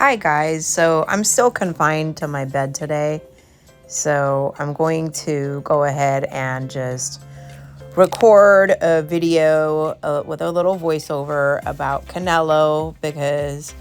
Hi guys, so I'm still confined to my bed today, so I'm going to go ahead and just record a video with a little voiceover about Canelo because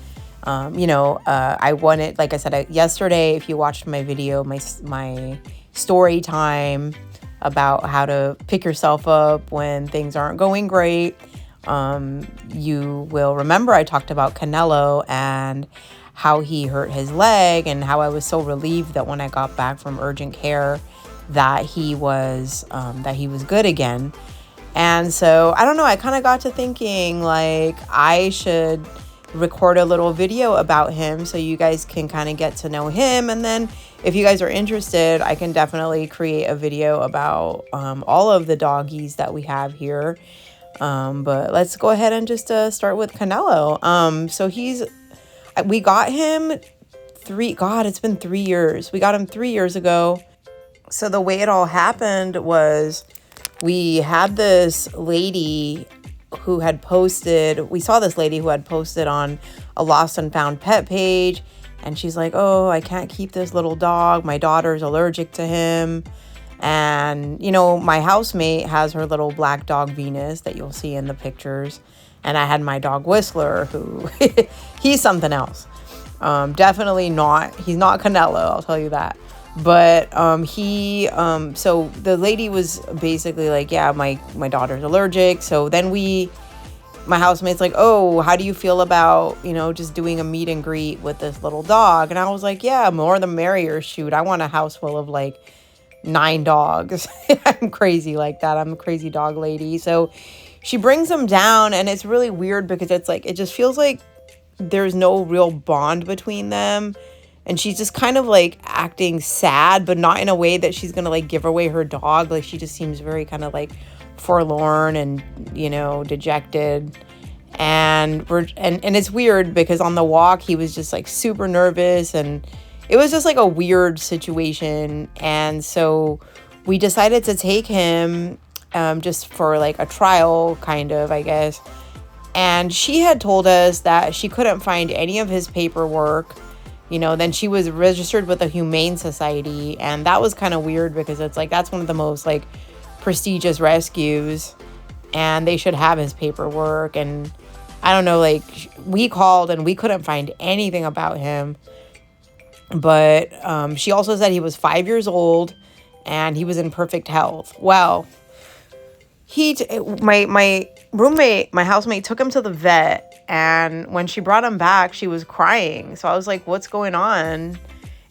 I wanted, like I said, yesterday, if you watched my video, my story time about how to pick yourself up when things aren't going great, you will remember I talked about Canelo and how he hurt his leg and how I was so relieved that when I got back from urgent care that he was good again. And so I don't know, I kind of got to thinking like I should record a little video about him so you guys can kind of get to know him, and then if you guys are interested, I can definitely create a video about all of the doggies that we have here. But let's go ahead and just start with Canelo. We got him it's been 3 years. We got him 3 years ago. So the way it all happened was we had this lady who had posted, on a lost and found pet page. And she's like, oh, I can't keep this little dog. My daughter's allergic to him. And, my housemate has her little black dog, Venus, that you'll see in the pictures. And I had my dog, Whistler, who he's something else. Definitely not. He's not Canelo, I'll tell you that. But so the lady was basically like, yeah, my daughter's allergic. So then my housemate's like, oh, how do you feel about, just doing a meet and greet with this little dog? And I was like, yeah, more the merrier. Shoot, I want a house full of like 9 dogs. I'm crazy like that. I'm a crazy dog lady. So she brings them down, and it's really weird because it's like, it just feels like there's no real bond between them. And she's just kind of like acting sad, but not in a way that she's going to like give away her dog. Like she just seems very kind of like forlorn and, dejected. And it's weird because on the walk, he was just like super nervous, and it was just like a weird situation. And so we decided to take him just for like a trial kind of, I guess. And she had told us that she couldn't find any of his paperwork. Then she was registered with the Humane Society, and that was kind of weird because it's like that's one of the most like prestigious rescues, and they should have his paperwork. And I don't know, like we called and we couldn't find anything about him. But she also said he was 5 years old and he was in perfect health. Well, my roommate, my housemate, took him to the vet, and when she brought him back, she was crying. So I was like, what's going on?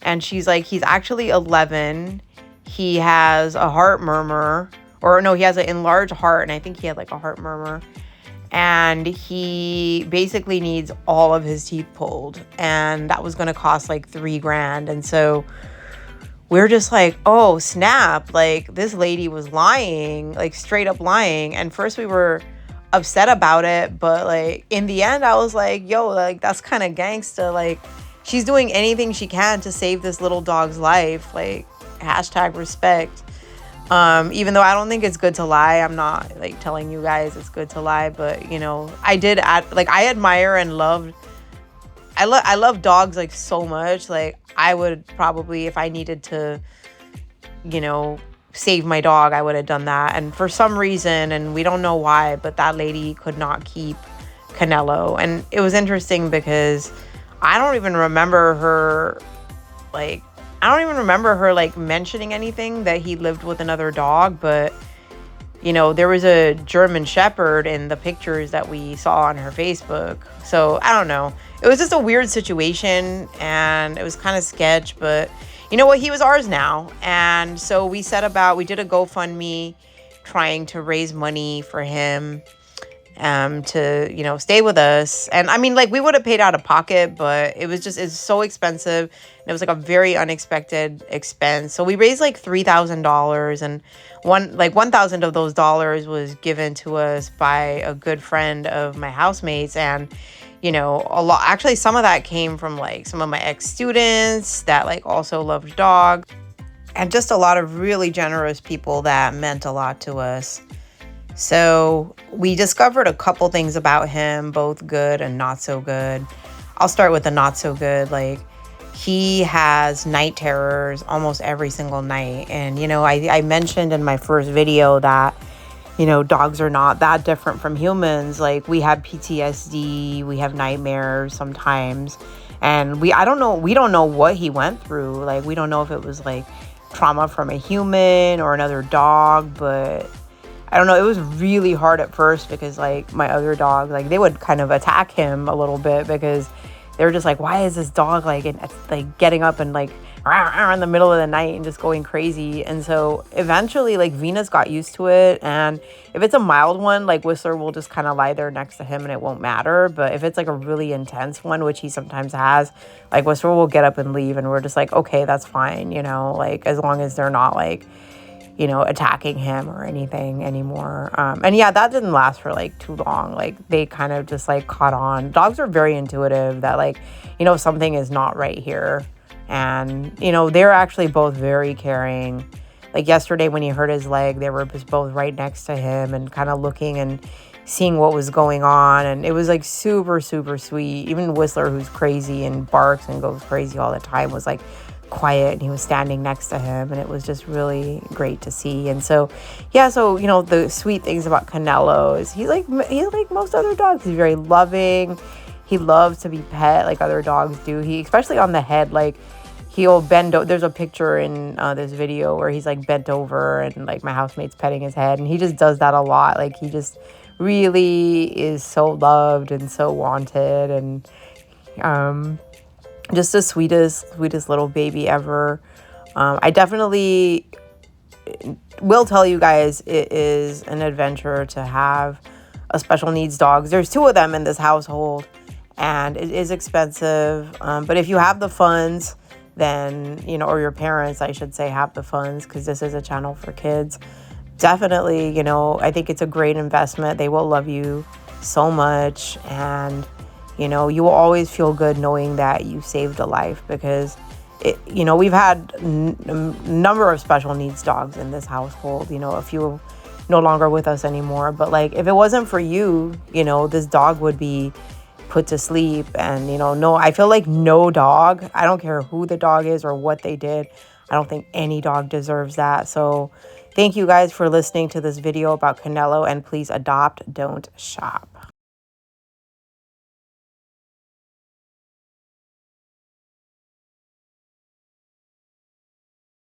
And she's like, he's actually 11. He has a heart murmur, or no, he has an enlarged heart, and I think he had like a heart murmur. And he basically needs all of his teeth pulled, and that was going to cost like $3,000. And so we're just like, oh, snap. Like, this lady was lying, like straight up lying. And first we were upset about it. But like in the end, I was like, yo, like that's kind of gangsta. Like she's doing anything she can to save this little dog's life. Like #respect. Even though I don't think it's good to lie. I'm not like telling you guys it's good to lie. But, I admire and love. I love dogs like so much. Like I would probably, if I needed to, save my dog, I would have done that. And for some reason, and we don't know why, but that lady could not keep Canelo. And it was interesting because I don't even remember her mentioning anything that he lived with another dog. But, there was a German Shepherd in the pictures that we saw on her Facebook. So I don't know. It was just a weird situation, and it was kind of sketch, but you know what? He was ours now. And so we did a GoFundMe trying to raise money for him to, stay with us. And I mean, like we would have paid out of pocket, but it's so expensive. And it was like a very unexpected expense. So we raised like $3,000, and $1,000 of those dollars was given to us by a good friend of my housemates. And actually some of that came from like some of my ex-students that like also loved dogs, and just a lot of really generous people that meant a lot to us. So we discovered a couple things about him, both good and not so good. I'll start with the not so good. Like, he has night terrors almost every single night. And, you know, I mentioned in my first video that, you know, dogs are not that different from humans. Like, we have PTSD, we have nightmares sometimes. And we don't know what he went through. Like, we don't know if it was like trauma from a human or another dog, but I don't know. It was really hard at first because, like, my other dog, like, they would kind of attack him a little bit because they were just like, why is this dog like getting up and like in the middle of the night and just going crazy? And so eventually, like, Venus got used to it. And if it's a mild one, like, Whistler will just kind of lie there next to him and it won't matter. But if it's like a really intense one, which he sometimes has, like, Whistler will get up and leave, and we're just like, okay, that's fine, you know, like, as long as they're not like, you know, attacking him or anything anymore. And yeah, that didn't last for like too long. Like, they kind of just like caught on. Dogs are very intuitive that, like, you know, something is not right here. And, you know, they're actually both very caring. Like, yesterday when he hurt his leg, they were just both right next to him and kind of looking and seeing what was going on. And it was like super, super sweet. Even Whistler, who's crazy and barks and goes crazy all the time, was like quiet, and he was standing next to him, and it was just really great to see. And so, yeah, so, you know, the sweet things about Canelo is he's like most other dogs. He's very loving. He loves to be pet like other dogs do. He, especially on the head, like, he'll bend there's a picture in this video where he's like bent over and like my housemate's petting his head, and he just does that a lot. Like, he just really is so loved and so wanted, and just the sweetest little baby ever. I definitely will tell you guys it is an adventure to have a special needs dog. There's 2 of them in this household, and it is expensive. But if you have the funds, then, you know, or your parents, I should say, have the funds, because this is a channel for kids. Definitely, you know, I think it's a great investment. They will love you so much, and, you know, you will always feel good knowing that you saved a life, because you know, we've had a number of special needs dogs in this household. You know, a few no longer with us anymore. But, like, if it wasn't for you, you know, this dog would be put to sleep. And, you know, I feel like no dog, I don't care who the dog is or what they did, I don't think any dog deserves that. So thank you guys for listening to this video about Canelo, and please adopt, don't shop.